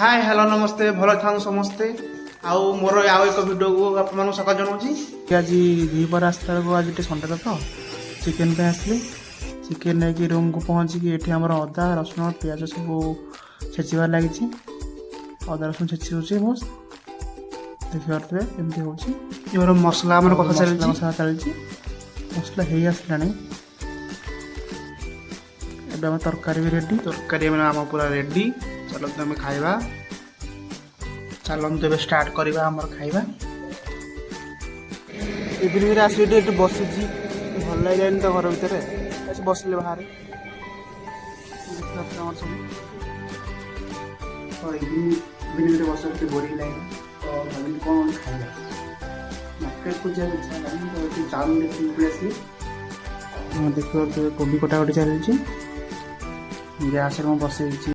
Hi hello नमस्ते भल था समस्ते आउ मोर आउ एक वीडियो को आप स्वागत जनाऊँ। आज द्विपर आसला बेलू आज संडे तो चिकेन पे आसली चिकेन नहीं रूम को पहुँचिकी ये आम अदा रसुण पिज सब छेचार लगी अदा रसुण छेची रोचे बस देखिए एमती हो मसला कसा मसला चलती मसला हो आसला एवं तरकारी भी रेडी तरकारी आम पूरा रेडी चलते आम खाइबा चलते स्टार्ट करवा आम खाइबा इवनिंग आसिक बसी भल लगे तो घर भितर बसले बाहर इवनिंग बस बोरिंग लगे तो भाई कौन खाइबा मार्केट को जाए इच्छा चाउन देखिए देखिए कोबी कटा कटी चलती गैस बसई